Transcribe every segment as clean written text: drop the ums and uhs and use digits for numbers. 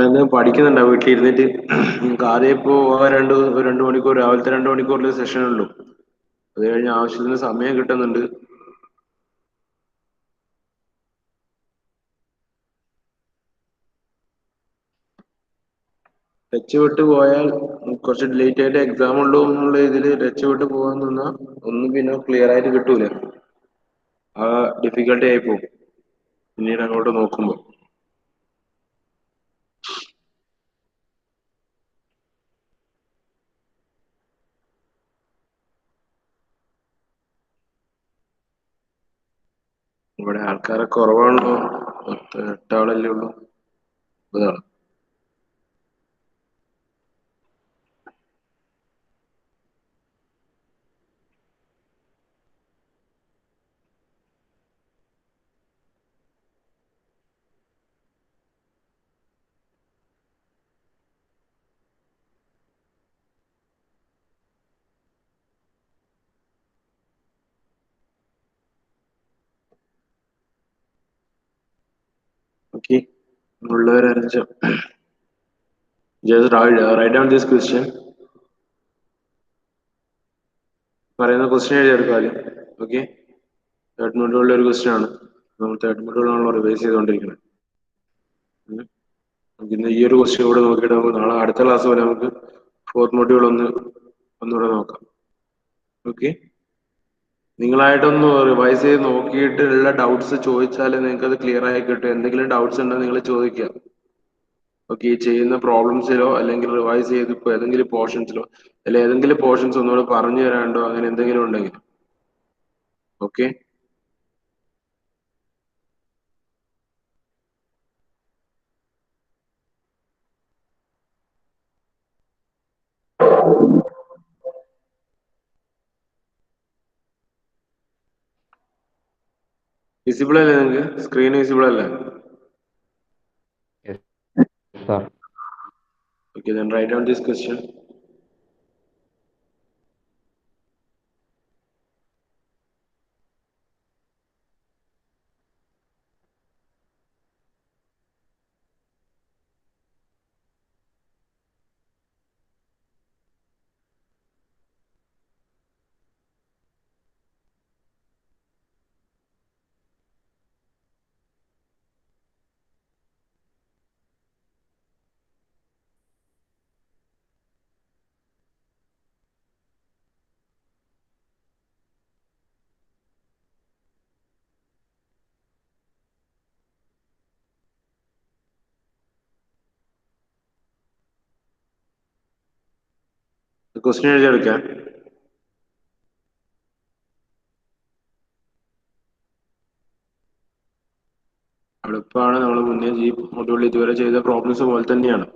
എന്തെങ്കിലും പഠിക്കുന്നുണ്ടോ വീട്ടിലിരുന്നിട്ട്? നിങ്ങൾക്ക് ആദ്യം ഇപ്പോൾ രണ്ട് മണിക്കൂർ, രാവിലത്തെ 2 മണിക്കൂറിൽ സെഷൻ ഉള്ളൂ. അത് കഴിഞ്ഞ് ആവശ്യത്തിന് സമയം കിട്ടുന്നുണ്ട്. ടച്ച് വിട്ട് പോയാൽ കുറച്ച് ലേറ്റ് ആയിട്ട് എക്സാം ഉള്ളൂ എന്നുള്ള ഇതിൽ ടച്ച് വിട്ട് പോകാൻ നിന്നാൽ ഒന്നും പിന്നെ ക്ലിയർ ആയിട്ട് കിട്ടൂല. ആ ഡിഫിക്കൽട്ടി ആയി പോകും പിന്നീട് അങ്ങോട്ട് നോക്കുമ്പോൾ. ഇവിടെ ആൾക്കാരെ കുറവാണല്ലോ, 8 ആളല്ലേ ഉള്ളൂ. അതാണ്. ഓക്കെ, ഉള്ളവരഞ്ച് just write down this question. പറയുന്ന ക്വസ്റ്റ്യൻ എഴുതിയെടുക്കുക ആദ്യം. ഓക്കെ, തേർഡ് മൊഡ്യൂളിലെ ഒരു ക്വസ്റ്റ്യൻ ആണ്. നമ്മൾ തേർഡ് മൊഡ്യൂളാണല്ലോ റിവൈസ് ചെയ്തുകൊണ്ടിരിക്കുന്നത്. നമുക്ക് ഇന്ന് ഈ ഒരു ക്വസ്റ്റ്യൻ കൂടെ നോക്കിയിട്ട് നമുക്ക് നാളെ അടുത്ത ക്ലാസ് പോലെ നമുക്ക് ഫോർത്ത് മൊഡ്യൂൾ ഒന്നുകൂടെ നോക്കാം. ഓക്കെ, നിങ്ങളായിട്ടൊന്ന് റിവൈസ് ചെയ്ത് നോക്കിയിട്ട് ഉള്ള ഡൗട്ട്സ് ചോദിച്ചാൽ നിങ്ങൾക്ക് അത് ക്ലിയർ ആയി കിട്ടും. എന്തെങ്കിലും ഡൗട്ട്സ് ഉണ്ടെങ്കിൽ നിങ്ങൾ ചോദിക്കുക. ഓക്കെ, ഈ ചെയ്യുന്ന പ്രോബ്ലംസിലോ അല്ലെങ്കിൽ റിവൈസ് ചെയ്ത് ഇപ്പോൾ ഏതെങ്കിലും പോർഷൻസിലോ അല്ലെങ്കിൽ ഏതെങ്കിലും പോർഷൻസ് ഒന്നുകൂടെ പറഞ്ഞു തരാണ്ടോ അങ്ങനെ എന്തെങ്കിലും ഉണ്ടെങ്കിൽ. ഓക്കെ, വിസിബിൾ അല്ലേ നിങ്ങൾക്ക്? സ്ക്രീൻ വിസിബിൾ അല്ലേ? Yes, sir. Okay, then write down this question. Question എഴുതിയെടുക്കാം. എളുപ്പമാണ്. നമ്മൾ മുന്നേ ഈ മൊഡ്യൂളിൽ ഇതുവരെ ചെയ്ത പ്രോബ്ലംസ് പോലെ തന്നെയാണ്.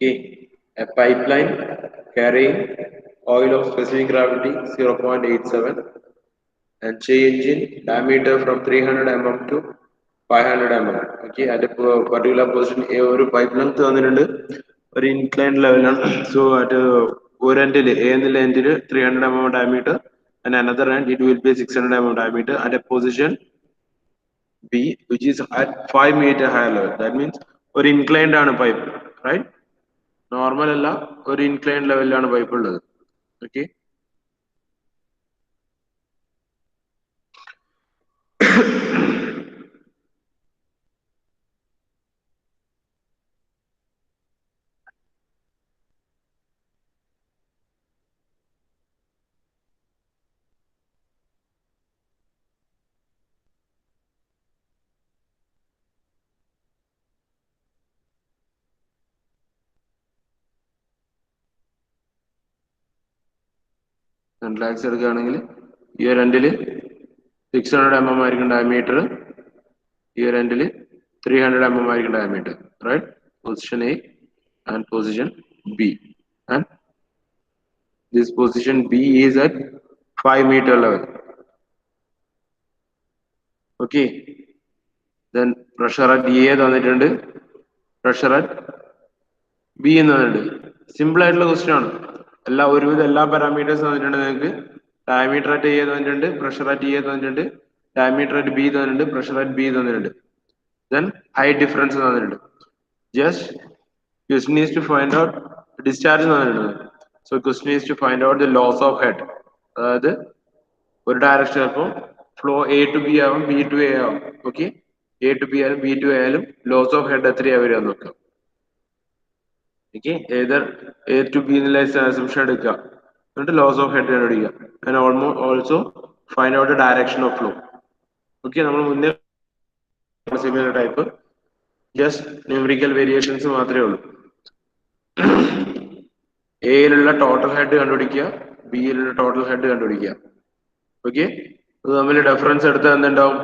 Okay, a pipeline carrying oil of specific gravity 0.87, and change in diameter from 300 mm to 500 mm. Okay, at a particular position, ഒരു pipe length തന്നിട്ടുണ്ട്, ഒരു inclined level. So at ഒരു endil, A എന്ന endil 300 mm diameter, and another end it will be 600 mm diameter at a position B, which is at 5 meter higher level. That means ഒരു inclined ആണ് pipe, right? Normal അല്ല, ഒരു inclined level ആണ് pipe ഉള്ളത്. Okay. Lakhs എടുക്കുകയാണെങ്കിൽ ഈ ഒരു എൻഡിൽ 600 mm ആയിരിക്കും ഡയമീറ്റർ, ഈ ഒരു എൻഡിൽ 300 mm ആയിരിക്കും diameter, right? Position A and position B, and this position B is at 5 meter level. Okay, then pressure at A തന്നിട്ടുണ്ട്, പ്രഷർ അറ്റ് ബി എന്ന് തന്നിട്ടുണ്ട്. സിമ്പിൾ ആയിട്ടുള്ള ക്വസ്റ്റ്യൻ ആണ്. ഒരുവിധം എല്ലാ പാരാമീറ്റേഴ്സ് തന്നിട്ടുണ്ട് നിങ്ങൾക്ക്. ഡയമീറ്റർ അറ്റ് എ തന്നിട്ടുണ്ട്, പ്രഷർ അറ്റ് എ തന്നിട്ടുണ്ട്, ഡയമീറ്റർ അറ്റ് ബി തന്നിട്ടുണ്ട്, പ്രഷർ അറ്റ് ബി തന്നിട്ടുണ്ട്, ദെൻ ഹൈറ്റ് ഡിഫറൻസ് തന്നിട്ടുണ്ട്. Just question is to find out discharge തന്നിട്ടുണ്ട്. So question is to find out the loss of head. അതായത് ഒരു direction ചിലപ്പോൾ flow A to B ആവും, B to A ആവും. Okay, A to B ആയാലും B to A ആയാലും loss of head എത്രയാ വരിക നോക്കാം. Okay, either A to B എന്നുള്ള അസംഷൻ എടുക്കുക, എന്നിട്ട് ലോസ് ഓഫ് ഹെഡ് കണ്ടുപിടിക്കുക, and also find out the direction of flow. Okay, നമ്മൾ മുന്നേ similar type, just numerical variations മാത്രമേ ഉള്ളൂ. എയിലുള്ള ടോട്ടൽ ഹെഡ് കണ്ടുപിടിക്കുക, ബിയിലുള്ള ടോട്ടൽ ഹെഡ് കണ്ടുപിടിക്കുക. ഓക്കെ, അത് തമ്മിൽ ഡിഫറൻസ് എടുത്താൽ എന്തുണ്ടാവും?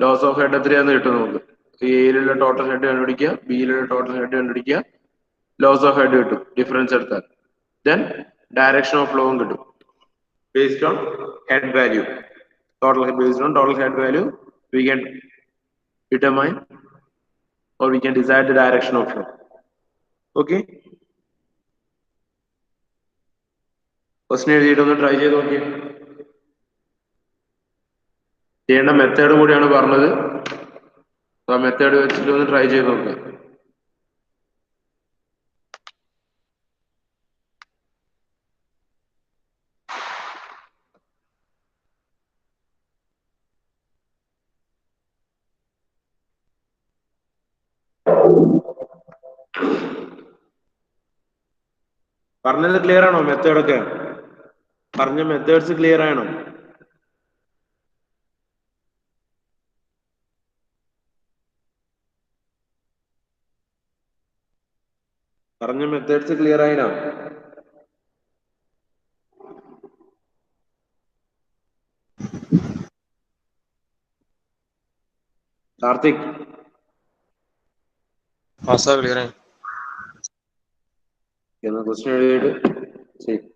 ലോസ് ഓഫ് ഹെഡ് എത്രയാന്ന് കിട്ടും നമുക്ക്. എയിലുള്ള ടോട്ടൽ ഹെഡ് കണ്ടുപിടിക്കുക, ബിയിലുള്ള ടോട്ടൽ ഹെഡ് കണ്ടുപിടിക്കുക, ലോസ് ഓഫ് ഹെഡ് കിട്ടും ഡിഫറൻസ് എടുത്താൽ. ദെൻ ഡയറക്ഷൻ ഓഫ് ഫ്ലോവും കിട്ടും based on head value. Based on total head value, we can determine or we can decide the direction of flow. Okay. Question എഴുതിയിട്ട് ഒന്ന് try ചെയ്ത് നോക്കിയേ. ചെയ്യേണ്ട method കൂടിയാണ് പറഞ്ഞത്. ആ മെത്തേഡ് വെച്ചിട്ട് ഒന്ന് ട്രൈ ചെയ്ത് നോക്കുക. പറഞ്ഞത് ക്ലിയർ ആണോ? മെത്തേഡൊക്കെ പറഞ്ഞ മെത്തേഡ്സ് ക്ലിയർ ആണോ? പറഞ്ഞ മെത്തേഡ്സ് ക്ലിയർ ആയിനോ? കാർത്തിക് ക്ലിയർ ആയി. ക്വസ്റ്റ്യൻ എഴുതിയിട്ട് ചെയ്യും.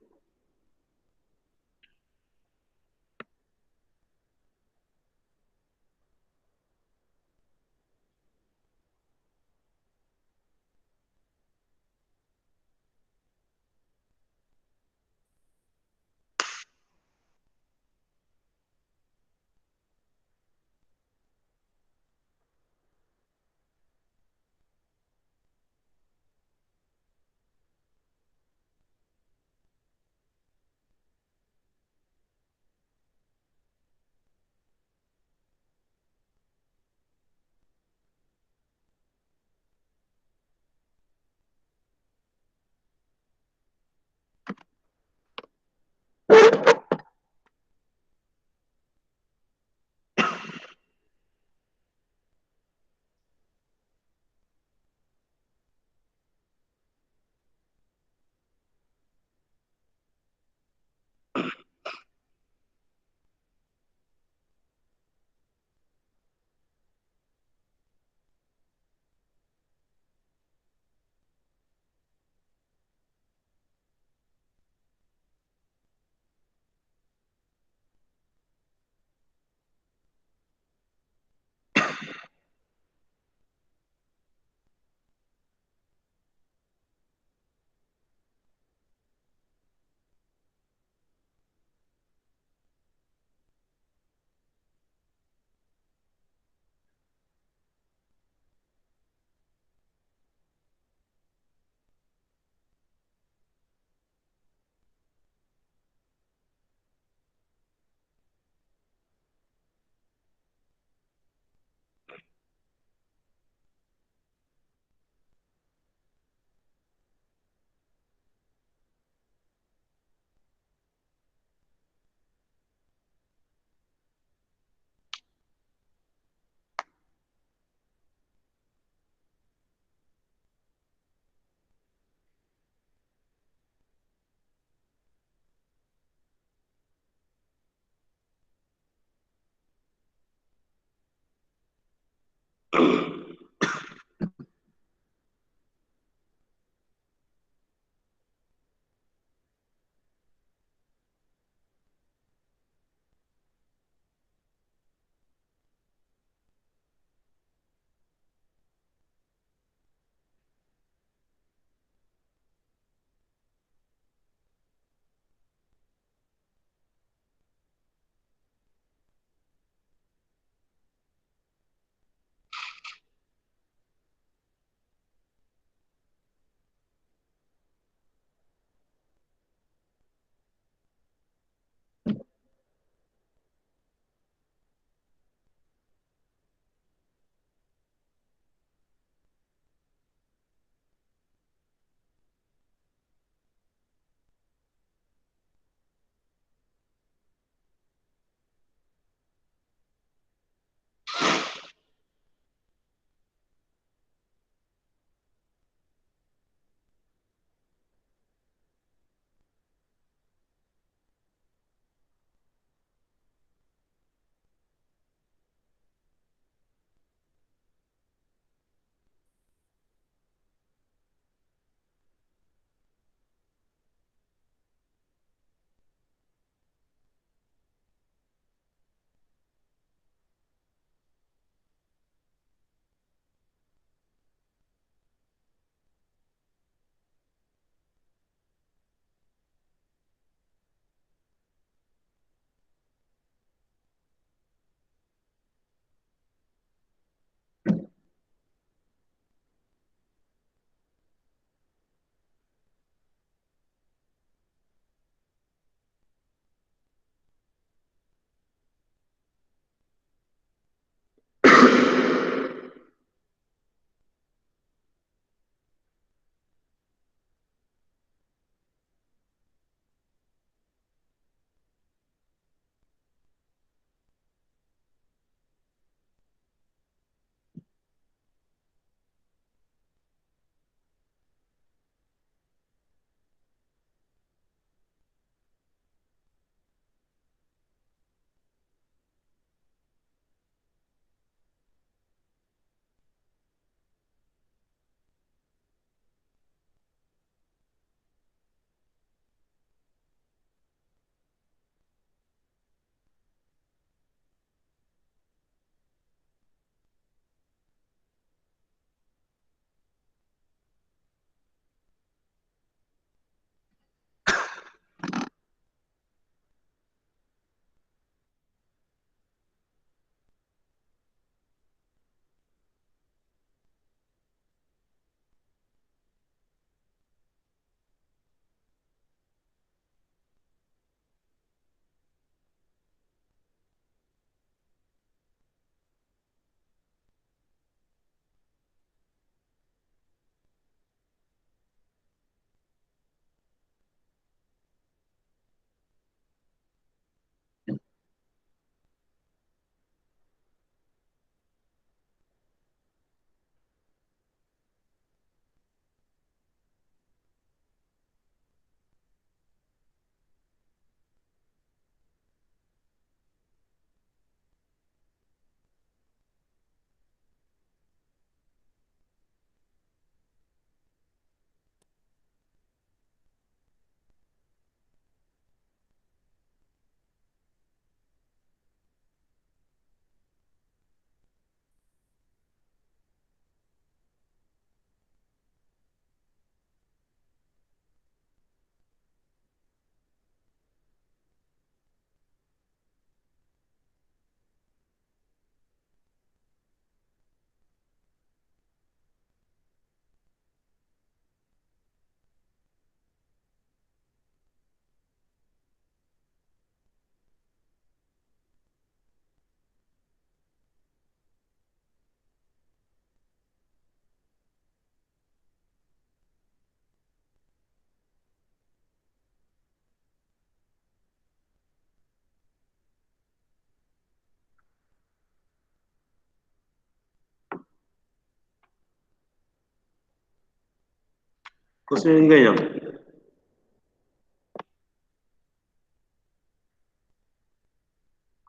ക്വസ്റ്റ്യൻ കഴിഞ്ഞോ?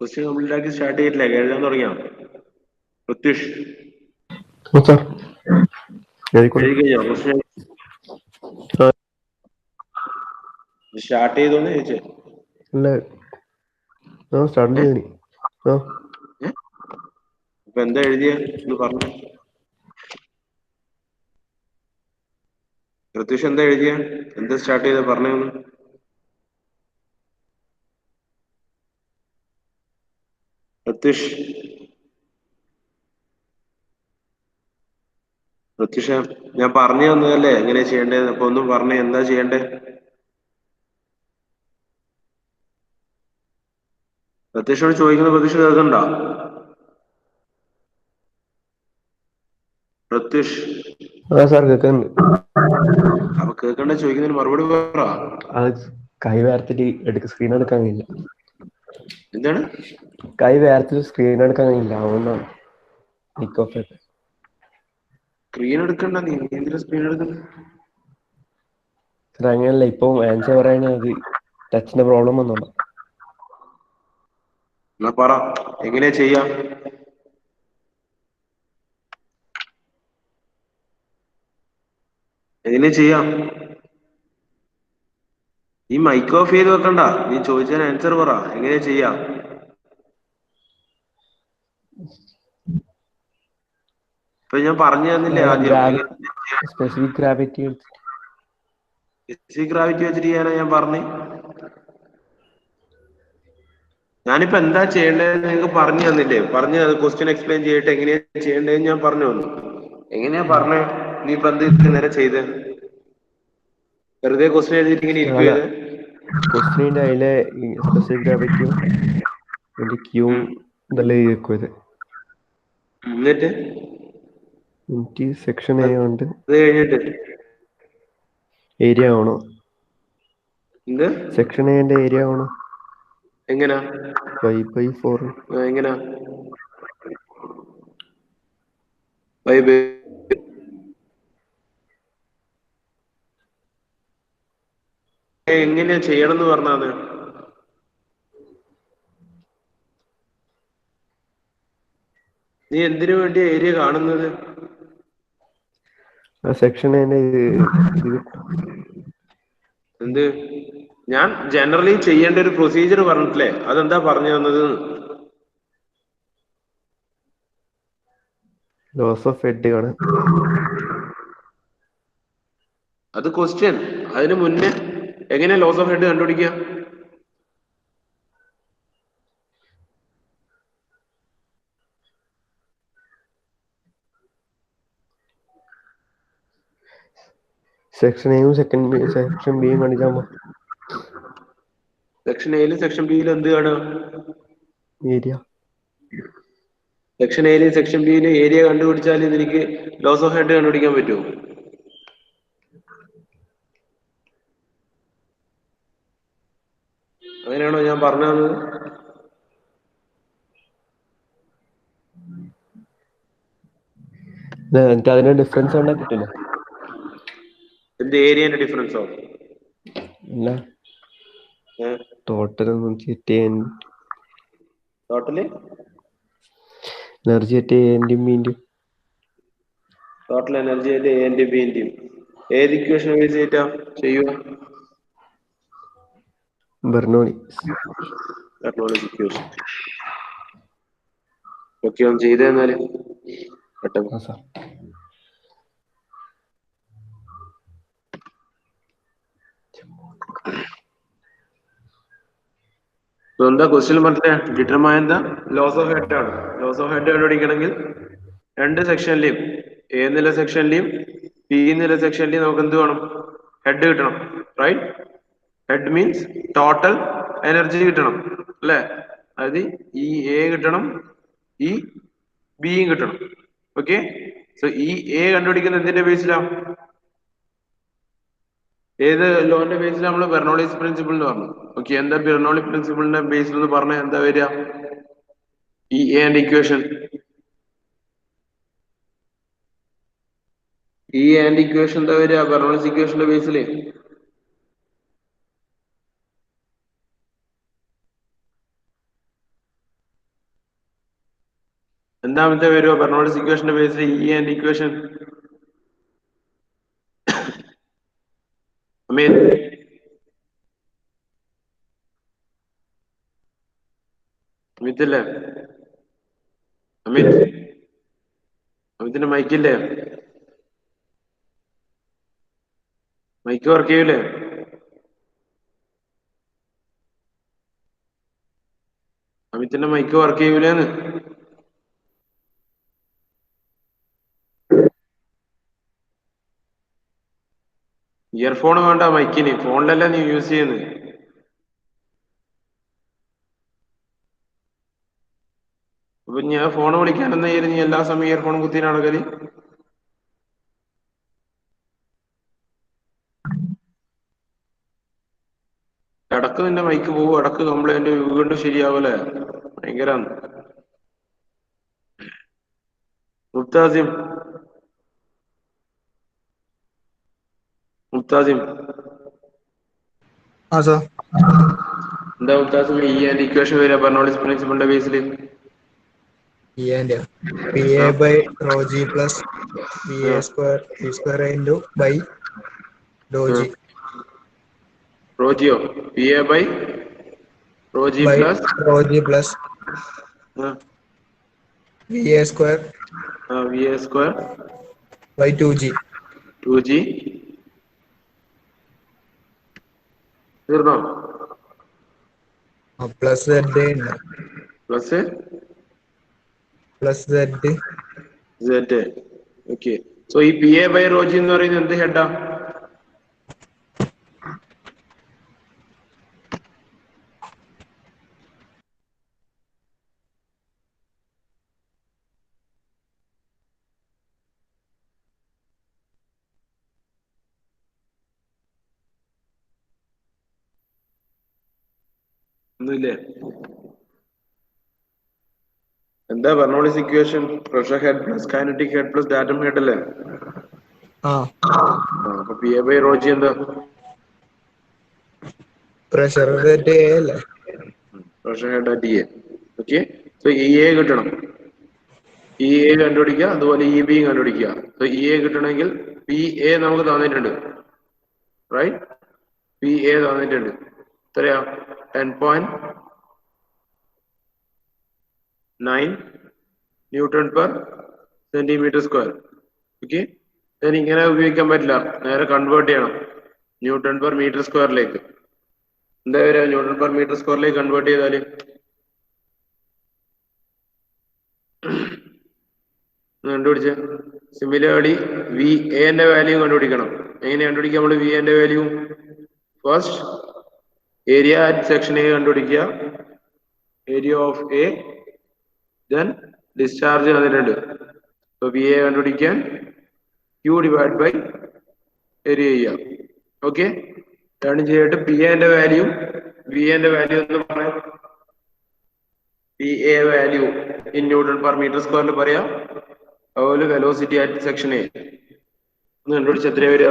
ക്വസ്റ്റ്യൻ കംപ്ലീറ്റ് ആക്കി സ്റ്റാർട്ട് ചെയ്തിട്ടില്ല. എഴുതാൻ തുടങ്ങിയോ? പ്രത്യുഷ് ഓ സാർ എഴുതിക്കോളൂ. എഴുതി കഴിഞ്ഞോ ക്വസ്റ്റ്യൻ? ആ, സ്റ്റാർട്ട് ചെയ്തോന്ന് ചോദിച്ചേ. ഇല്ല. ആ സ്റ്റാർട്ട് ചെയ്തിനി. ആ അപ്പൊ എന്താ എഴുതിയ എന്ന് പറഞ്ഞു. പ്രത്യൂഷ് എന്താ എഴുതിയ? എന്താ സ്റ്റാർട്ട് ചെയ്ത പറഞ്ഞൊന്ന്. പ്രത്യൂഷ്, പ്രത്യൂഷ, ഞാൻ പറഞ്ഞു തന്നതല്ലേ എങ്ങനെയാ ചെയ്യേണ്ടത്? അപ്പൊ ഒന്നും പറഞ്ഞേ, എന്താ ചെയ്യണ്ടേ? പ്രത്യൂഷോട് ചോദിക്കുന്ന പ്രത്യൂഷ് കേൾക്കണ്ടോ? പ്രത്യൂഷ്, ആ സാർ കേൾക്കുന്നുണ്ട്. അപ്പൊ കേൾക്കണ്ട, ചോദിക്കുന്നതിന് മറുപടി പറ. അത് കൈ വേർത്തിട്ട് സ്ക്രീൻ എടുക്കാൻ കഴിയില്ല. എന്താണ്? കൈ വേർത്തിട്ട് സ്ക്രീൻ എടുക്കാൻ കഴിയില്ല, അതുകൊണ്ടാണ് നിക്ക് ഓഫ് ആയിട്ട്. സ്ക്രീൻ എടുക്കണ്ട, നീ എന്തിനാ സ്ക്രീൻ എടുക്കുന്നത്? സാർ അങ്ങനെയല്ല, ഇപ്പൊ ആൻസർ പറയാൻ അത് ടച്ചിന്റെ പ്രോബ്ലം വന്നോളാം. എന്നാ പറ, എങ്ങനെയാ ചെയ്യാം? എങ്ങനെ ചെയ്യാം? നീ മൈക്ക് ഓഫ് ചെയ്ത് വെക്കണ്ട, നീ ചോദിച്ചതിന് ആൻസർ പറ, എങ്ങനെയാ ചെയ്യാം? ഇപ്പൊ ഞാൻ പറഞ്ഞു തന്നില്ലേ ആദ്യം. സ്പെസിഫിക് ഗ്രാവിറ്റി ബേസിക് ഗ്രാവിറ്റി വെച്ചിട്ട് ചെയ്യാനാ ഞാൻ പറഞ്ഞു. ഞാനിപ്പോ എന്താ ചെയ്യേണ്ടതെന്ന് നിങ്ങൾക്ക് പറഞ്ഞു തന്നില്ലേ? പറഞ്ഞു ക്വസ്റ്റ്യൻ എക്സ്പ്ലെയിൻ ചെയ്തിട്ട് എങ്ങനെയാ ചെയ്യേണ്ടതെന്ന് ഞാൻ പറഞ്ഞു തന്നു. എങ്ങനെയാ പറഞ്ഞേ? നീ ഇപ്പൊ എന്ത് നേരെ ചെയ്ത്? വെറുതെ ക്വസ്റ്റ്യൻ എഴുതിയിട്ട് ഇങ്ങനെ അല്ല, ഇരിക്കുവത്? ക്വസ്റ്റിനിന്റെ അതിലെ സ്പെസിഫിക് ഗ്രാവിറ്റിയും അതിന്റെ ക്യൂവും ഇതെല്ലാം എഴുതി വെക്കും. ഇത് എന്നിട്ട് എനിക്ക് സെക്ഷൻ എ ഉണ്ട്, അത് കഴിഞ്ഞിട്ട് ഏരിയ ആവണോ? എന്ത് സെക്ഷൻ എന്റെ ഏരിയ ആവണോ? എങ്ങനാ? 5/4. എങ്ങനാ? എങ്ങനെയാ ചെയ്യണം എന്ന് പറഞ്ഞത്? നീ എന്തിനു വേണ്ടി ഏരിയ കാണുന്നത്? ആ സെക്ഷൻ എന്റെ ഇത് എന്ത്? ഞാൻ ജനറലി ചെയ്യേണ്ട ഒരു പ്രൊസീജിയർ പറഞ്ഞിട്ടില്ലേ? അതെന്താ പറഞ്ഞു തന്നത്? ലോസ് ഓഫ് ഹെഡ് ആണ്. അത് ക്വസ്റ്റ്യൻ. അതിന് മുന്നേ എങ്ങനെയാ ലോസ് ഓഫ് ഹെഡ് കണ്ടുപിടിക്കുക? സെക്ഷൻ എയും സെക്ഷൻ ബിയും കാണിച്ചാകുമ്പോ സെക്ഷൻ എയിലും സെക്ഷൻ ബിയിലും എന്ത് കാണുക? ഏരിയ. സെക്ഷൻ എയിലും സെക്ഷൻ ബിയിലും ഏരിയ കണ്ടുപിടിച്ചാൽ എനിക്ക് ലോസ് ഓഫ് ഹെഡ് കണ്ടുപിടിക്കാൻ പറ്റുമോ? അങ്ങനെയാണോ ഞാൻ പറഞ്ഞു തന്നത്? എന്നിട്ട് അതിന്റെ ഡിഫറൻസ് കണ്ടാൽ കിട്ടില്ല. എന്ത് ഏരിയന്റെ ഡിഫറൻസോ? ഇല്ല, ടോട്ടൽ ടോട്ടല് എനർജി അറ്റ് എന്റെയും ബിന്റെയും ടോട്ടൽ എനർജി ആയിട്ട് എന്റെ ബിന്റെയും ഏത് ഇക്വേഷൻ ബേസ് ചെയ്തിട്ടാ ചെയ്യുക? Bernoulli's equation. ഓക്കെ, ഒന്ന് ചെയ്ത് തന്നാല് പെട്ടെന്ന്. ആ സാർ. എന്താ ക്വസ്റ്റ്യൻ പറഞ്ഞേ? ഡിറ്റർമൈൻ എന്താ? ലോസ് ഓഫ് ഹെഡ് ആണ്. ലോസ് ഓഫ് ഹെഡ് കണ്ടുപിടിക്കണമെങ്കിൽ രണ്ട് സെക്ഷനിലെയും എ എന്നുള്ള സെക്ഷനിലെയും പി എന്നുള്ള സെക്ഷനിലെയും നമുക്ക് എന്ത് വേണം? ഹെഡ് കിട്ടണം. Right? Head means total energy കിട്ടണം അല്ലേ? അതായത് ഈ എ കിട്ടണം, ഈ ബിയും കിട്ടണം. ഓക്കെ, സോ ഈ എ കണ്ടുപിടിക്കുന്ന എന്തിന്റെ ബേസിലാണ്? ഏത് ലോന്റെ ബേസിൽ? നമ്മൾ ബെർണോളിസ് പ്രിൻസിപ്പിൾ എന്ന് പറഞ്ഞു. ഓക്കെ, എന്താ ബെർണോളി പ്രിൻസിപ്പിളിന്റെ ബേസിൽ എന്ന് പറഞ്ഞാൽ എന്താ വരിക? ഈ എന്റെ ഇക്വേഷൻ, ഈ ആൻഡ് ഇക്വേഷൻ എന്താ വരിക ബെർണോളിസ് ഇക്വേഷന്റെ ബേസിൽ? രണ്ടാമത്തെ വരുമോ ബെർണോളിസ് ഇക്വേഷന്റെ ബേസിൽ ഇ ആൻഡ് ഇക്വേഷൻ അമീൻ അമിതല്ലേ അമിത് അമിതിന്റെ മൈക്കില്ലേ മൈക്ക് വർക്ക് ചെയ്യൂലേ അമിത്തിന്റെ മൈക്ക് വർക്ക് ചെയ്യൂലേന്ന് ഇയർഫോൺ വേണ്ട മൈക്കിന് ഫോണിലല്ല നീ യൂസ് ചെയ്യുന്നത് അപ്പൊ ഞാൻ ഫോൺ വിളിക്കാനെന്ന നീ എല്ലാ സമയം ഇയർഫോൺ കുത്തി നടക്കല് ഇടക്ക് നിന്റെ മൈക്ക് പോകും ഇടക്ക് കംപ്ലൈന്റ് വീണ്ടും ശരിയാവൂലേ ഭയങ്കര മുത്താസിം മുത്താസിം സാർ എന്താ മുത്താസിം ഈ ആൻഡ് ഇക്വേഷൻ വരിക ബെർണോളിസ് പ്രിൻസിപ്പിളിന്റെ ബേസിൽ E and P A by rho G plus P A square P square into by rho G റോജിയോ P A by rho G by plus rho G plus V A square V A square by two G 2g തീർന്നോ plus Z ഉണ്ട് plus plus Z Z okay so ഈ P A by rho G എന്ന് പറയുന്നത് എന്ത് ഹെഡാ ഒന്നുമില്ലേ എന്താ Bernoulli's equation pressure head plus kinetic head plus datum head അല്ലേ അപ്പൊ പി എ ബൈ റോജി എന്താ പ്രഷർ സെഡ് എ അല്ലേ pressure head at A okay so E A കിട്ടണം ഇ എ കണ്ടുപിടിക്കുക അതുപോലെ ഇ ബിയും കണ്ടുപിടിക്കുക സോ ഇ എ കിട്ടണമെങ്കിൽ പി എ നമുക്ക് തന്നിട്ടുണ്ട് റൈറ്റ് പി എ തന്നിട്ടുണ്ട് എത്രയാ 10.9 newton per centimetre square okay ഞാൻ ഇങ്ങനെ ഉപയോഗിക്കാൻ പറ്റില്ല നേരെ കൺവേർട്ട് ചെയ്യണം ന്യൂട്ടൺ പെർ മീറ്റർ സ്ക്വയറിലേക്ക് എന്താ വരിക ന്യൂട്ടൺ പെർ മീറ്റർ സ്ക്വയറിലേക്ക് കൺവേർട്ട് ചെയ്താല് കണ്ടുപിടിച്ച സിമിലർലി വി എന്റെ വാല്യൂ കണ്ടുപിടിക്കണം എങ്ങനെ കണ്ടുപിടിക്കുക നമ്മൾ വി എന്റെ value first area at section A കണ്ടുപിടിക്കുക area of A then discharge തന്നിട്ടുണ്ട് സോ വി എ കണ്ടുപിടിക്കാൻ ക്യൂ ഡിവൈഡ് ബൈ ഏരിയ ചെയ്യാം ഓക്കെ രണ്ടും ചെയ്തിട്ട് പി എന്റെ വാല്യൂ വി എന്റെ വാല്യൂ എന്ന് പറയാം P A value in newton per metre സ്ക്വയറിൽ പറയാം അതുപോലെ വെലോസിറ്റി അറ്റ് സെക്ഷൻ എ ഒന്ന് കണ്ടുപിടിച്ച് എത്രയാ വരിക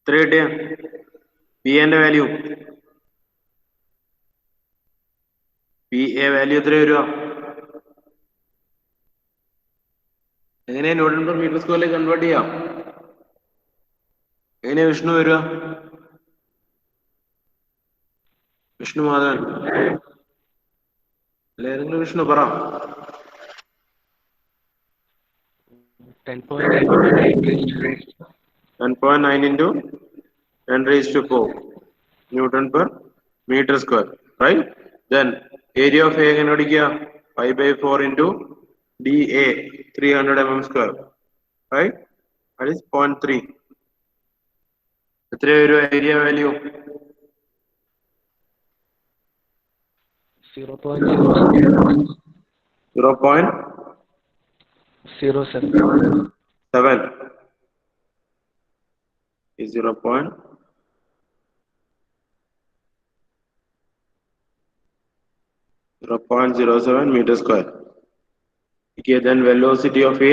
എത്ര കിട്ടിയ പി എന്റെ വാല്യൂ? പി എ വാല്യൂ എത്ര വരിക? എങ്ങനെയാ ന്യൂട്ടൺ പെർ മീറ്റർ സ്ക്വയറിലേക്ക് കൺവേർട്ട് ചെയ്യാം? എങ്ങനെയാ വിഷ്ണു വരിക? വിഷ്ണു മാധവൻ അല്ല, ഏതെങ്കിലും വിഷ്ണു പറ. 10.9 into 10 raised to 4 Newton per meter square, right? Then area of A എങ്ങനെ പഠിക്കുക? 5/4 into dA 300 mm square, right? That is 0.3. എത്ര വരും area value? 0.07 is 0.07 meter square. Okay, then velocity of A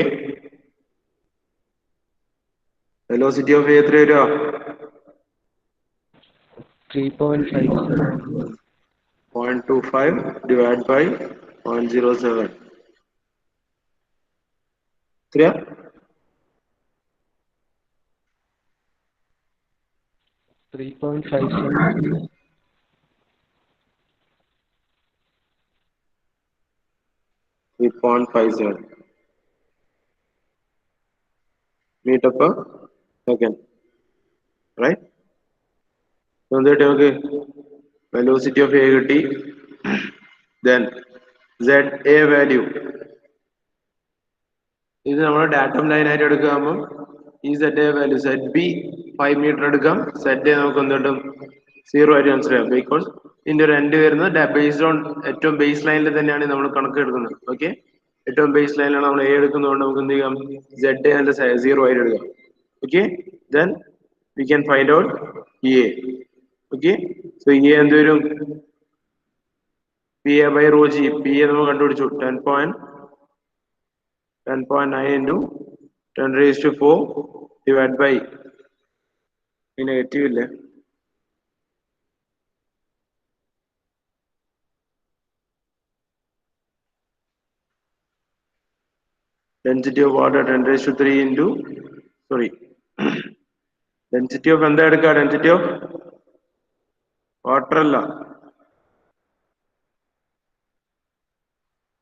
എത്ര വരിക? 0.25 divided by 0.07. എത്രയാ? 3.57 meter per second, right? So that okay, velocity of A കിട്ടി. Then ZA value ഇത് നമ്മൾ datum line ആയിട്ട് എടുക്കുമ്പോൾ ഈ ZA വാല്യൂ ZB 5 മീറ്റർ എടുക്കാം. ZA നമുക്ക് എന്ത് കിട്ടും? 0 ആയിട്ട് മനസ്സിലാവും. ബിക്കോസ് ഇതിന്റെ ഒരു എൻഡ് വരുന്നത് ബേസ്ഡ് ഓൺ ഏറ്റവും ബേസ് ലൈനിൽ തന്നെയാണ് നമ്മൾ കണക്ക് എടുക്കുന്നത്. ഓക്കെ, ഏറ്റവും ബേസ് ലൈനിലാണ് നമ്മൾ A എടുക്കുന്നതുകൊണ്ട് നമുക്ക് എന്ത് ചെയ്യാം? ZA അതിന്റെ 0 ആയിട്ട് എടുക്കാം. Okay, then we can find out EA. Okay, so EA എന്ത് വരും? PA by rho G. PA നമ്മൾ കണ്ടുപിടിച്ചു 10.9 into 10 raised to 4 divided by negative ഇല്ലേ? Density of water 10 raised to 3 into density of എന്താ എടുക്കുക? Density of water അല്ല,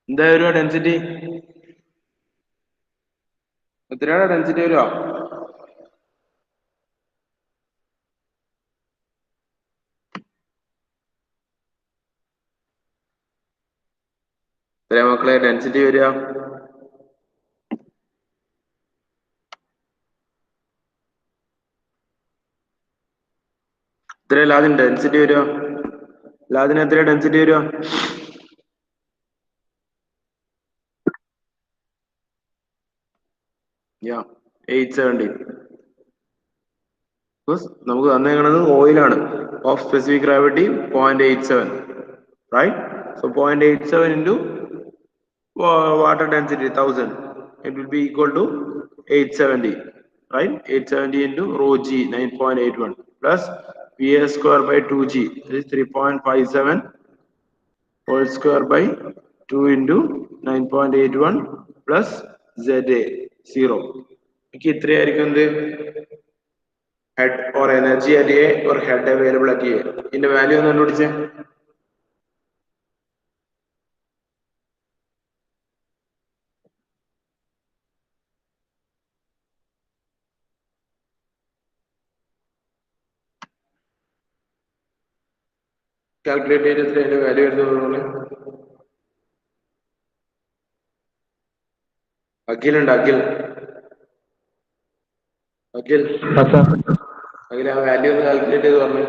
എന്താ വരിക? ഡെൻസിറ്റി എത്രയാണ് ഡെൻസിറ്റി വരിക? എത്രയാ മക്കളെ ഡെൻസിറ്റി വരിക? എത്ര ലാദിന് ഡെൻസിറ്റി വരിക? ലാദിന് എത്ര ഡെൻസിറ്റി വരിക? യാ 870. നമുക്ക് തന്നേക്കണത് ഓയിലാണ് of specific gravity 0.87, right? So 0.87 into water density 1000, it will be equal to 870, right? 870 into rho G 9.81 plus PA square by 2G, that is 3.57 whole square by 2 into 9.81 plus ZA 0. Okay, ഇത്രയായിരിക്കും എന്ത്? head or energy at A or head available at A. ഇതിന്റെ value ഒന്ന് കണ്ടുപിടിച്ചേ. Calculate ചെയ്തിട്ട് അതിന്റെ value വരുന്നത് അഖിലുണ്ട്. അഖിൽ ആ value ഒന്ന് calculate ചെയ്ത് പറഞ്ഞു.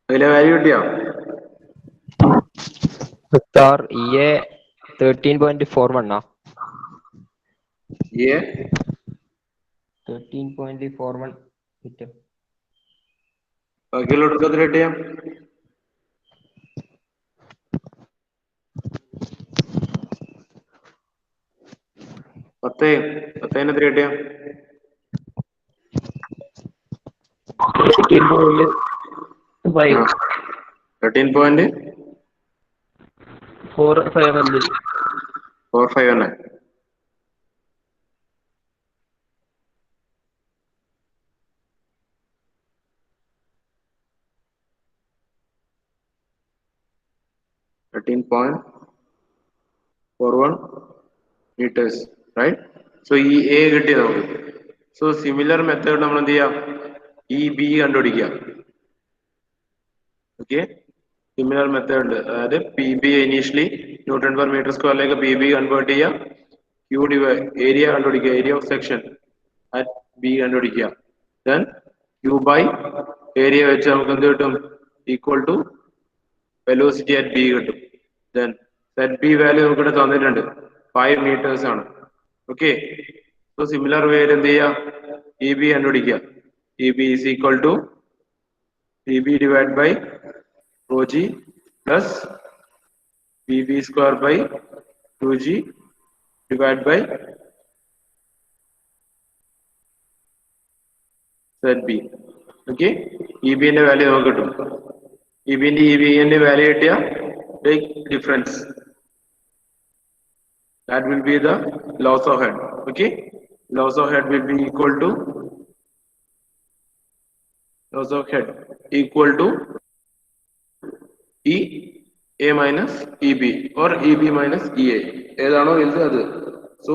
അതിലെ വാല്യൂ കിട്ടിയോ? Sir, EA 13.41 EA 13.41 meter. ബാക്കിയുള്ള എത്ര കിട്ടിയ? 10 എത്ര കിട്ടിയ? 13.45 തന്നെ. meters, right? So ഈ A കിട്ടി നമുക്ക്. So similar method നമ്മൾ എന്ത് ചെയ്യാം? ഈ B കണ്ടുപിടിക്കുക. Okay, similar method അതായത് PB initially Newton per meter square ലേക്ക് PB കൺവേർട്ട് ചെയ്യുക. Q ഏരിയ കണ്ടുപിടിക്കുക, area of section at B കണ്ടുപിടിക്കുക. Then Q by ഏരിയ വെച്ച് നമുക്ക് എന്ത് കിട്ടും? Equal to velocity at B കിട്ടും. Then set B value നമുക്ക് ഇവിടെ തന്നിട്ടുണ്ട്, 5 meters ആണ്. ഓക്കെ, സോ സിമിലർ വേയിൽ എന്ത് ചെയ്യുക? EB കണ്ടുപിടിക്കുക. EB is equal to PB divided by ρg plus PB square by 2G divided by ZB. Okay, EB ന്റെ വാല്യൂ നമുക്ക് കിട്ടും. EB ന്റെ ന്റെ വാല്യൂ കിട്ടിയ take difference, that will be the loss of head. Okay, loss of head will be equal to EA minus EB or EB minus EA, ഏതാണോ വലുത് അത്. So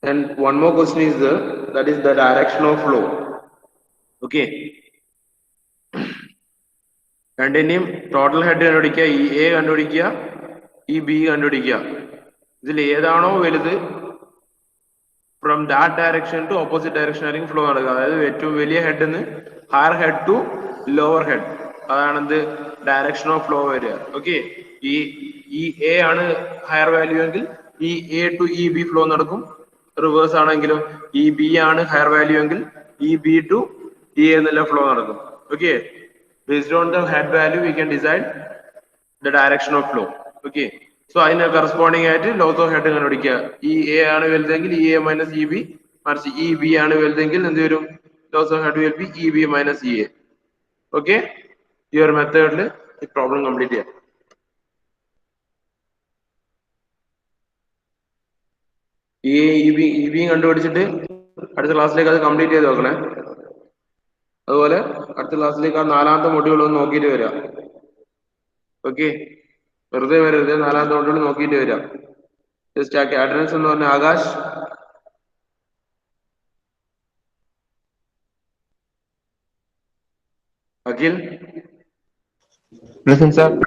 and one more question is there, that is the direction of flow. Okay, രണ്ടിന്റെയും total head കണ്ടുപിടിക്കുക, EA കണ്ടുപിടിക്കുക, EB കണ്ടുപിടിക്കുക. ഇതിൽ ഏതാണോ വലുത് from that direction to opposite direction ആയിരിക്കും ഫ്ലോ നടക്കുക. അതായത് ഏറ്റവും വലിയ ഹെഡ് നിന്ന് higher head to lower head, അതാണ് എന്ത് ഡയറക്ഷൻ ഓഫ് ഫ്ലോ വരിക. ഓക്കെ, ഈ A ആണ് ഹയർ വാല്യൂ എങ്കിൽ ഈ A ടു EB ഫ്ലോ നടക്കും. റിവേഴ്സ് ആണെങ്കിലും ഈ B ആണ് ഹയർ വാല്യൂ എങ്കിൽ ഈ B ടു EA എന്നുള്ള ഫ്ലോ നടക്കും. Okay, based on the head value we can decide the direction of flow. Okay, so അതിന് കറസ്പോണ്ടിങ് ആയിട്ട് ലോസ് ഓഫ് ഹെഡ് കണ്ടുപിടിക്കുക. ഈ A ആണ് വലുതെങ്കിൽ EA മൈനസ് EB, മറിച്ച് EB ആണ് വലുതെങ്കിൽ എന്ത് വരും? Loss of head will be EB minus EA. Okay, ഈ ഒരു മെത്തേഡിൽ ഈ പ്രോബ്ലം കംപ്ലീറ്റ് ചെയ്യാം. EB കണ്ടുപിടിച്ചിട്ട് അടുത്ത ക്ലാസ്സിലേക്ക് അത് കംപ്ലീറ്റ് ചെയ്ത് നോക്കണേ. അതുപോലെ അടുത്ത ക്ലാസ്സിലേക്ക് ആ 4ാമത്തെ മൊഡ്യൂൾ ഒന്ന് നോക്കിയിട്ട് വരാം. ഓക്കെ, വെറുതെ വരരുത്, 4ാമത്തെ മൊഡ്യൂൾ നോക്കിയിട്ട് വരാം. ജസ്റ്റ് ആ അറ്റൻഡൻസ് എന്ന് പറഞ്ഞ ആകാശ്, അഖിൽ, Present, sir.